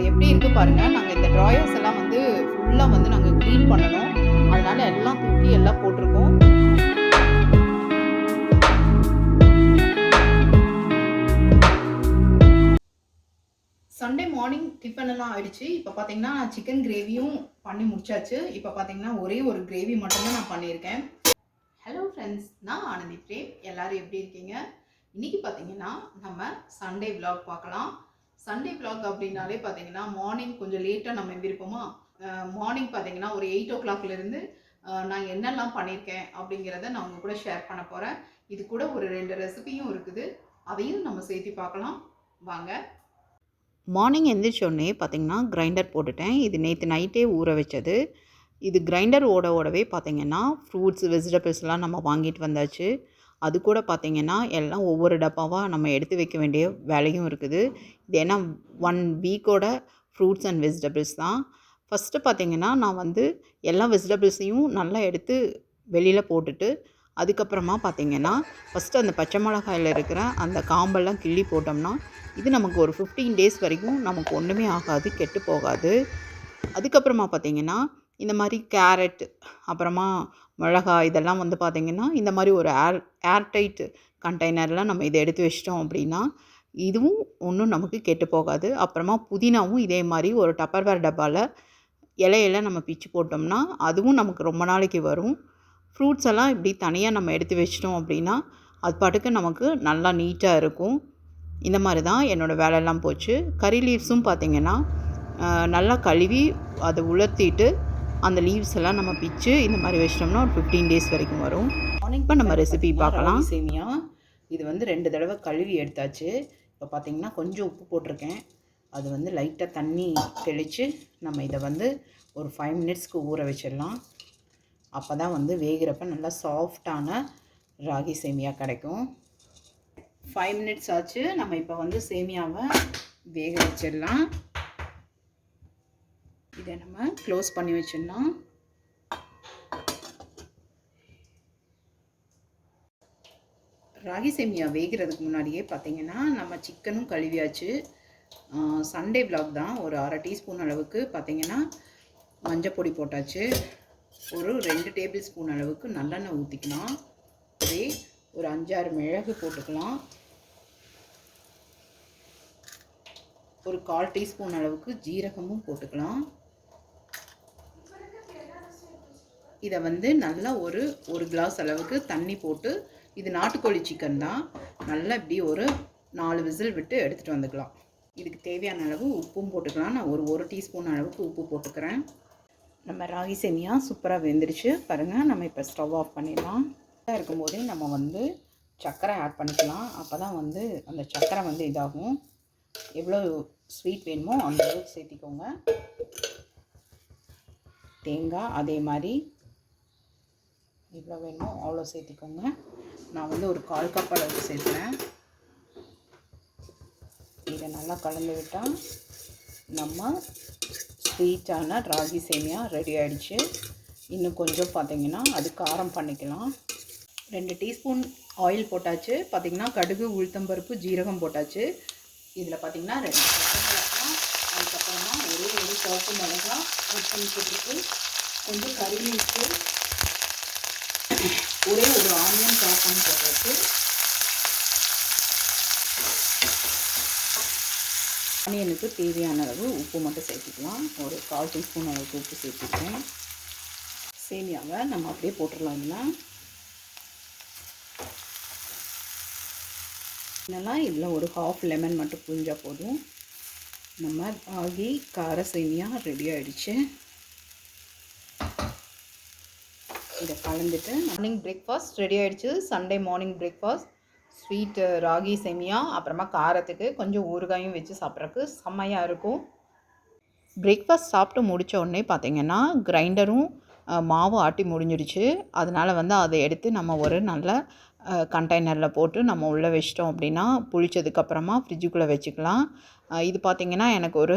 எப்படி இருக்கு பாருங்க. நாங்க இந்த ட்ராயர்ஸ் எல்லாம் வந்து ஃபுல்லா வந்து நாங்க கிளீன் பண்ணணும். அதனால எல்லாம் தூக்கி எல்லாம் போட்டிருக்கோம். சண்டே மார்னிங் டிஃபன் எல்லாம் ஆயிடுச்சு. இப்போ பார்த்தீங்கன்னா சிக்கன் கிரேவியும் பண்ணி முடிச்சாச்சு. இப்போ பார்த்தீங்கன்னா ஒரே ஒரு கிரேவி மட்டும்தான் நான் பண்ணியிருக்கேன். ஹலோ ஃப்ரெண்ட்ஸ், நான் ஆனந்தி பிரேம். எல்லாரும் எப்படி இருக்கீங்க? இன்னைக்கு பார்த்தீங்கன்னா நம்ம சண்டே விலாக் பார்க்கலாம். சண்டே விலாக் அப்படின்னாலே பார்த்தீங்கன்னா மார்னிங் கொஞ்சம் லேட்டாக நம்ம எந்திரிப்போமா. மார்னிங் பார்த்தீங்கன்னா ஒரு 8 o'clockலேருந்து நான் என்னெல்லாம் பண்ணியிருக்கேன் அப்படிங்கிறத நான் உங்க கூட ஷேர் பண்ண போகிறேன். இது கூட ஒரு 2 ரெசிபியும் இருக்குது. அதையும் நம்ம சேர்த்து பார்க்கலாம் வாங்க. மார்னிங் எந்திரிச்சோடனே பார்த்திங்கன்னா கிரைண்டர் போட்டுட்டேன். இது நேற்று நைட்டே ஊற வச்சது. இது கிரைண்டர் ஓடவே பார்த்திங்கன்னா ஃப்ரூட்ஸ் வெஜிடபிள்ஸ்லாம் நம்ம வாங்கிட்டு வந்தாச்சு. அது கூட பார்த்திங்கன்னா எல்லாம் ஒவ்வொரு டப்பாவாக நம்ம எடுத்து வைக்க வேண்டிய வேலையும் இருக்குது. இது ஏன்னா 1 வீக்கோட ஃப்ரூட்ஸ் அண்ட் வெஜிடபிள்ஸ் தான். ஃபஸ்ட்டு பார்த்திங்கன்னா நான் வந்து எல்லா வெஜிடபிள்ஸையும் நல்லா எடுத்து வெளியில் போட்டுட்டு அதுக்கப்புறமா பார்த்திங்கன்னா ஃபஸ்ட்டு அந்த பச்சை மிளகாயில் இருக்கிற அந்த காம்பெல்லாம் கிள்ளி போட்டோம்னா இது நமக்கு ஒரு 15 days வரைக்கும் நமக்கு ஒன்றுமே ஆகாது, கெட்டு போகாது. அதுக்கப்புறமா பார்த்திங்கன்னா இந்த மாதிரி கேரட் அப்புறமா மிளகாய் இதெல்லாம் வந்து பார்த்திங்கன்னா இந்த மாதிரி ஒரு ஏர்டைட் கண்டெய்னரில் நம்ம இதை எடுத்து வச்சிட்டோம் அப்படின்னா இதுவும் ஒன்றும் நமக்கு கெட்டு போகாது. அப்புறமா புதினாவும் இதே மாதிரி ஒரு டப்பர்வேர் டப்பாவில் இலையில நம்ம பிச்சு போட்டோம்னா அதுவும் நமக்கு ரொம்ப நாளைக்கு வரும். ஃப்ரூட்ஸ் எல்லாம் இப்படி தனியாக நம்ம எடுத்து வச்சிட்டோம் அப்படின்னா அது பாட்டுக்கு நமக்கு நல்லா நீட்டாக இருக்கும். இந்த மாதிரி தான் என்னோடய வேலையெல்லாம் போச்சு. கறி லீவ்ஸும் பார்த்திங்கன்னா நல்லா கழுவி அதை உலர்த்திட்டு அந்த லீவ்ஸ் எல்லாம் நம்ம பிச்சு இந்த மாதிரி வச்சிட்டோம்னா ஒரு 15 days வரைக்கும் வரும். இப்போ நம்ம ரெசிபி பார்க்கலாம். சேமியா இது வந்து 2 தடவை கழுவி எடுத்தாச்சு. இப்போ பார்த்திங்கன்னா கொஞ்சம் உப்பு போட்டிருக்கேன். அது வந்து லைட்டாக தண்ணி தெளித்து நம்ம இதை வந்து ஒரு 5 minutesக்கு ஊற வச்சிடலாம். அப்போ தான் வந்து வேகிறப்ப நல்லா சாஃப்டான ராகி சேமியா கிடைக்கும். 5 minutes ஆச்சு. நம்ம இப்போ வந்து சேமியாவை வேக வச்சிடலாம். இதை நம்ம க்ளோஸ் பண்ணி வச்சிடலாம். ராகி சேமியா வேகிறதுக்கு முன்னாடியே பார்த்திங்கன்னா நம்ம சிக்கனும் கழுவியாச்சு. சண்டே விலாக் தான். ஒரு 1/2 teaspoon அளவுக்கு பார்த்திங்கன்னா மஞ்சப்பொடி போட்டாச்சு. ஒரு 2 tablespoon அளவுக்கு நல்லெண்ணெய் ஊற்றிக்கலாம். அதே ஒரு 5-6 மிளகு போட்டுக்கலாம். ஒரு 1/4 teaspoon அளவுக்கு ஜீரகமும் போட்டுக்கலாம். இதை வந்து நல்லா ஒரு கிளாஸ் அளவுக்கு தண்ணி போட்டு, இது நாட்டுக்கோழி சிக்கன் தான், நல்லா இப்படி ஒரு 4 விசில் விட்டு எடுத்துகிட்டு வந்துக்கலாம். இதுக்கு தேவையான அளவு உப்பும் போட்டுக்கலாம். நான் ஒரு டீஸ்பூன் அளவுக்கு உப்பு போட்டுக்கிறேன். நம்ம ராகி சேமியா சூப்பராக வெந்துருச்சு பாருங்கள். நம்ம இப்போ ஸ்டவ் ஆஃப் பண்ணிடலாம். இருக்கும்போதே நம்ம வந்து சர்க்கரை ஆட் பண்ணிக்கலாம். அப்போ தான் வந்து அந்த சர்க்கரை வந்து இதாகும். எவ்வளோ ஸ்வீட் வேணுமோ அந்த அளவுக்கு சேர்த்திக்கோங்க. தேங்காய் அதே மாதிரி எவ்வளோ வேணுமோ அவ்வளோ சேர்த்திக்கோங்க. நான் வந்து ஒரு 1/4 cup அளவுக்கு சேர்த்துறேன். இதை நல்லா கலந்து விட்டால் நம்ம ஸ்வீட்டான ராகி சேமியா ரெடி ஆகிடுச்சு. இன்னும் கொஞ்சம் பார்த்திங்கன்னா அது காரம் பண்ணிக்கலாம். 2 teaspoon ஆயில் போட்டாச்சு. பார்த்திங்கன்னா கடுகு உளுத்தம்பருப்பு ஜீரகம் போட்டாச்சு. இதில் பார்த்திங்கன்னா 2 பச்சை மிளகாய், அதுக்கப்புறமா ஒரு சிவப்பு மிளகாய் ஆட் பண்ணி போட்டுருக்கு. கொஞ்சம் கறி லீவ்ஸு, ஒரு ஆனியன் சாப் பண்ணி போட்டாச்சு. ஆனியனுக்கு தேவையான அளவு உப்பு மட்டும் சேர்த்துக்கலாம். ஒரு 1/4 teaspoon அளவுக்கு உப்பு சேர்த்துக்கிறேன். சேமியாவை நம்ம அப்படியே போட்டுடலாம். இதெல்லாம் இதில் ஒரு 1/2 lemon மட்டும் புழிஞ்சால் போதும். நம்ம ராகி கார சேமியா ரெடி ஆகிடுச்சு. இதை கலந்துட்டு மார்னிங் பிரேக்ஃபாஸ்ட் ரெடி ஆகிடுச்சு. Sunday morning breakfast sweet ragi சேமியா, அப்புறமா காரத்துக்கு கொஞ்சம் ஊறுகாயும் வச்சு சாப்பிட்றதுக்கு செம்மையாக இருக்கும். பிரேக்ஃபாஸ்ட் சாப்பிட்டு முடித்த உடனே பார்த்திங்கன்னா கிரைண்டரும் மாவு ஆட்டி முடிஞ்சிடுச்சு. அதனால் வந்து அதை எடுத்து நம்ம ஒரு நல்ல கண்டெய்னரில் போட்டு நம்ம உள்ளே வச்சிட்டோம் அப்படின்னா புளிச்சதுக்கப்புறமா ஃப்ரிட்ஜுக்குள்ளே வச்சுக்கலாம். இது பார்த்திங்கன்னா எனக்கு ஒரு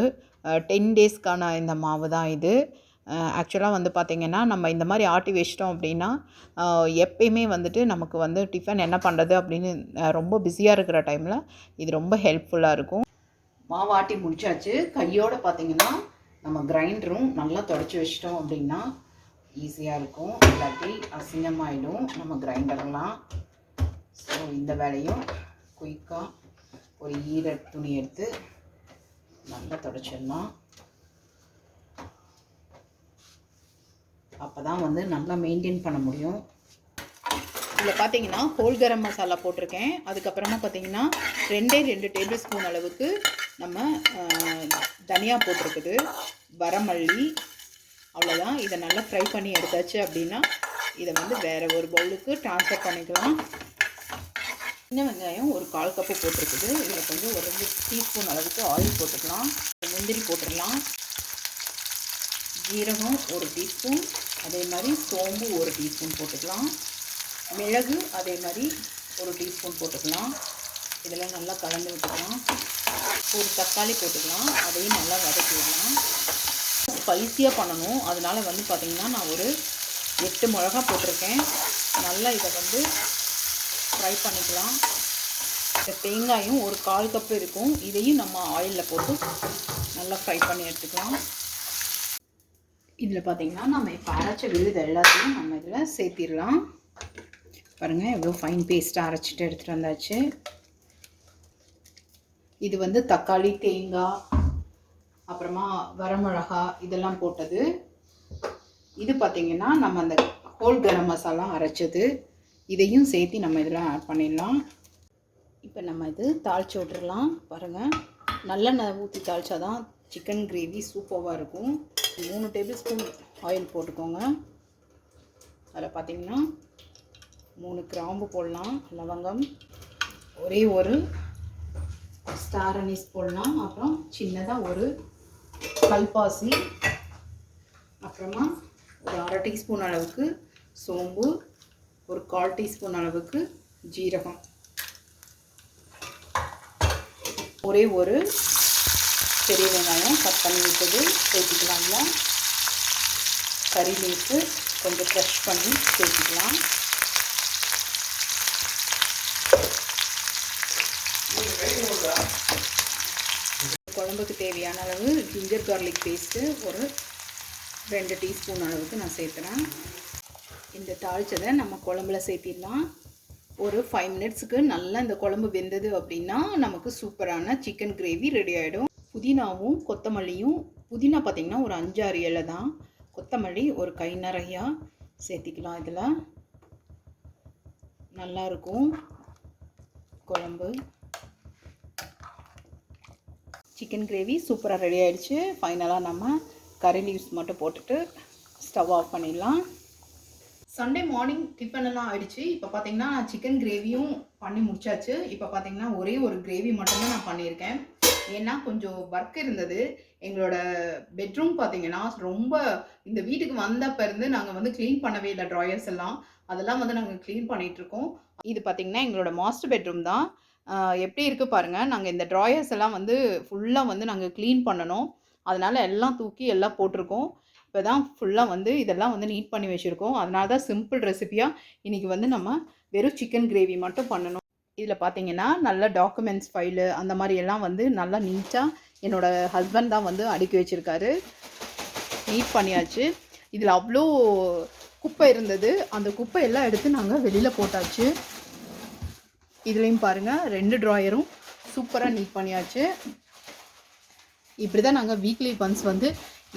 10 daysக்கான இந்த மாவு தான் இது. ஆக்சுவலாக வந்து பார்த்திங்கன்னா நம்ம இந்த மாதிரி ஆட்டி வச்சிட்டோம் அப்படின்னா எப்பயுமே வந்துட்டு நமக்கு வந்து டிஃபன் என்ன பண்ணுறது அப்படின்னு ரொம்ப பிஸியாக இருக்கிற டைமில் இது ரொம்ப ஹெல்ப்ஃபுல்லாக இருக்கும். மாவாட்டி முடிச்சாச்சு. கையோடு பார்த்திங்கன்னா நம்ம கிரைண்டரும் நல்லா தொடச்சி வச்சிட்டோம் அப்படின்னா ஈஸியாக இருக்கும். இல்லாட்டி அசிங்கமாயிடும் நம்ம கிரைண்டர்லாம். ஸோ இந்த வேலையும் குயிக்காக ஒரு ஈர துணி எடுத்து நல்லா தொடச்சிடலாம். அப்போ தான் வந்து நல்லா மெயின்டைன் பண்ண முடியும். இதில் பார்த்தீங்கன்னா ஹோல் கரம் மசாலா போட்டிருக்கேன். அதுக்கப்புறமா பார்த்தீங்கன்னா 2 டேபிள் ஸ்பூன் அளவுக்கு நம்ம தனியா போட்டிருக்குது, வரமல்லி. அவ்வளோதான். இதை நல்லா ஃப்ரை பண்ணி எடுத்தாச்சு அப்படின்னா இதை வந்து வேறு ஒரு பவுலுக்கு ட்ரான்ஸ்ஃபர் பண்ணிக்கலாம். சின்ன வெங்காயம் ஒரு 1/4 கப்பு போட்டிருக்குது. இதில் கொஞ்சம் ஒரு 2 டீஸ்பூன் அளவுக்கு ஆயில் போட்டுக்கலாம். முந்திரி போட்டுடலாம். ஜீரகம் 1 டீஸ்பூன், அதே மாதிரி சோம்பு 1 டீஸ்பூன் போட்டுக்கலாம். மிளகு அதே மாதிரி 1 டீஸ்பூன் போட்டுக்கலாம். இதெல்லாம் நல்லா கலந்து விட்டுக்கலாம். ஒரு தக்காளி போட்டுக்கலாம். அதையும் நல்லா வதக்கி விடலாம். ஸ்பைஸியாக பண்ணணும். அதனால் வந்து பார்த்திங்கன்னா நான் ஒரு 8 மிளகா போட்டிருக்கேன். நல்லா இதை வந்து ஃப்ரை பண்ணிக்கலாம். இந்த தேங்காயும் ஒரு 1/4 கப்பு இருக்கும். இதையும் நம்ம ஆயிலில் போட்டு நல்லா ஃப்ரை பண்ணி எடுத்துக்கலாம். இதில் பார்த்திங்கன்னா நம்ம இப்போ அரைச்ச விழுது எல்லாத்தையும் நம்ம இதில் சேர்த்திடலாம். பாருங்கள் எவ்வளோ ஃபைன் பேஸ்ட்டாக அரைச்சிட்டு எடுத்துகிட்டு வந்தாச்சு. இது வந்து தக்காளி, தேங்காய், அப்புறமா வரமிளகா இதெல்லாம் போட்டது. இது பார்த்திங்கன்னா நம்ம அந்த ஹோல் கரம் மசாலா அரைச்சது. இதையும் சேர்த்து நம்ம இதில் ஆட் பண்ணிடலாம். இப்போ நம்ம இது தாளித்து விட்டுறலாம். பாருங்கள், நல்லெண்ணெய் ஊற்றி தாளித்தா தான் சிக்கன் கிரேவி சூப்பராக இருக்கும். 3 டேபிள் ஸ்பூன் ஆயில் போட்டுக்கோங்க. அதில் பார்த்திங்கன்னா 3 கிராம்பு போடலாம், லவங்கம், ஒரே ஒரு ஸ்டார் அனீஸ் போடலாம். அப்புறம் சின்னதாக ஒரு கல்பாசி, அப்புறமா ஒரு 1/2 டீஸ்பூன் அளவுக்கு சோம்பு, ஒரு 1/4 டீஸ்பூன் அளவுக்கு ஜீரகம், ஒரே ஒரு பெரிய வெங்காயம் கட் பண்ணி விட்டது சேர்த்துக்கலாம்ல. கறி லீஃபு கொஞ்சம் க்ரஷ் பண்ணி சேர்த்துக்கலாம். குழம்புக்கு தேவையான அளவு ஜிஞ்சர் கார்லிக் பேஸ்ட்டு ஒரு 2 டீஸ்பூன் அளவுக்கு நான் சேர்த்துறேன். இந்த தாளிச்சதை நம்ம குழம்புல சேர்த்திடலாம். ஒரு 5 மினிட்ஸுக்கு நல்லா இந்த குழம்பு வெந்தது அப்படின்னா நமக்கு சூப்பரான சிக்கன் கிரேவி ரெடி ஆகிடும். புதினாவும் கொத்தமல்லியும், புதினா பார்த்திங்கன்னா ஒரு 5-6 இலை தான், கொத்தமல்லி ஒரு கை நிறையா சேர்த்திக்கலாம். இதில் நல்லாயிருக்கும் குழம்பு. சிக்கன் கிரேவி சூப்பராக ரெடி ஆகிடுச்சு. ஃபைனலாக நம்ம கறி லீவ்ஸ் மட்டும் போட்டுட்டு ஸ்டவ் ஆஃப் பண்ணிடலாம். சண்டே மார்னிங் டிஃபன் எல்லாம் ஆயிடுச்சு. இப்போ பார்த்தீங்கன்னா சிக்கன் கிரேவியும் பண்ணி முடிச்சாச்சு. இப்போ பார்த்தீங்கன்னா ஒரே ஒரு கிரேவி மட்டும்தான் நான் பண்ணியிருக்கேன். ஏன்னா கொஞ்சம் ஒர்க் இருந்தது. எங்களோட பெட்ரூம் பார்த்தீங்கன்னா ரொம்ப இந்த வீட்டுக்கு வந்தப்போ இருந்து நாங்கள் வந்து க்ளீன் பண்ணவே இல்லை. ட்ராயர்ஸ் எல்லாம் அதெல்லாம் வந்து நாங்கள் க்ளீன் பண்ணிகிட்ருக்கோம். இது பார்த்திங்கன்னா எங்களோட மாஸ்டர் பெட்ரூம் தான். எப்படி இருக்குது பாருங்கள். நாங்கள் இந்த ட்ராயர்ஸ் எல்லாம் வந்து ஃபுல்லாக வந்து நாங்கள் க்ளீன் பண்ணணும். அதனால் எல்லாம் தூக்கி எல்லாம் போட்டிருக்கோம். இப்போ தான் ஃபுல்லாக வந்து இதெல்லாம் வந்து நீட் பண்ணி வச்சுருக்கோம். அதனால தான் சிம்பிள் ரெசிபியாக இன்றைக்கி வந்து நம்ம வெறும் சிக்கன் கிரேவி மட்டும் பண்ணணும். இதில் பார்த்தீங்கன்னா நல்ல டாக்குமெண்ட்ஸ் ஃபைலு அந்த மாதிரி எல்லாம் வந்து நல்லா நீட்டாக என்னோடய ஹஸ்பண்ட் தான் வந்து அடுக்கி வச்சுருக்காரு. நீட் பண்ணியாச்சு. இதில் அவ்வளோ குப்பை இருந்தது. அந்த குப்பை எல்லாம் எடுத்து நாங்கள் வெளியில் போட்டாச்சு. இதுலேயும் பாருங்கள் 2 ட்ராயரும் சூப்பராக நீட் பண்ணியாச்சு. இப்படி தான் நாங்கள் வீக்லி ஒன்ஸ் வந்து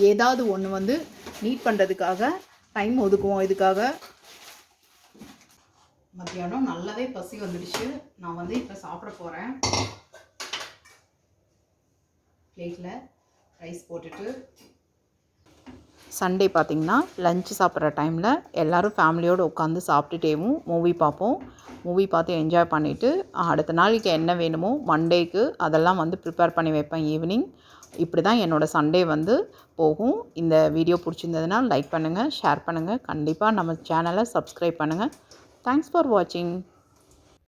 ஏதாவது ஒன்று வந்து நீட் பண்ணுறதுக்காக டைம் ஒதுக்குவோம். இதுக்காக மத்தியானம் நல்லாவே பசி வந்துடுச்சு. நான் வந்து இப்போ சாப்பிட போகிறேன். பிளேட்டில் ரைஸ் போட்டுட்டு சண்டே பார்த்திங்கன்னா லஞ்சு சாப்பிட்ற டைமில் எல்லோரும் ஃபேமிலியோடு உட்காந்து சாப்பிட்டுட்டேவும் மூவி பார்ப்போம். மூவி பார்த்து என்ஜாய் பண்ணிவிட்டு அடுத்த நாளைக்கு என்ன வேணுமோ மண்டேக்கு அதெல்லாம் வந்து ப்ரிப்பேர் பண்ணி வைப்பேன் ஈவினிங். இப்படி தான் என்னோடய சண்டே வந்து போகும். இந்த வீடியோ பிடிச்சிருந்ததுன்னா லைக் பண்ணுங்கள், ஷேர் பண்ணுங்கள். கண்டிப்பாக நம்ம சேனலை சப்ஸ்கிரைப் பண்ணுங்கள். தேங்க்ஸ் ஃபார் வாட்சிங்.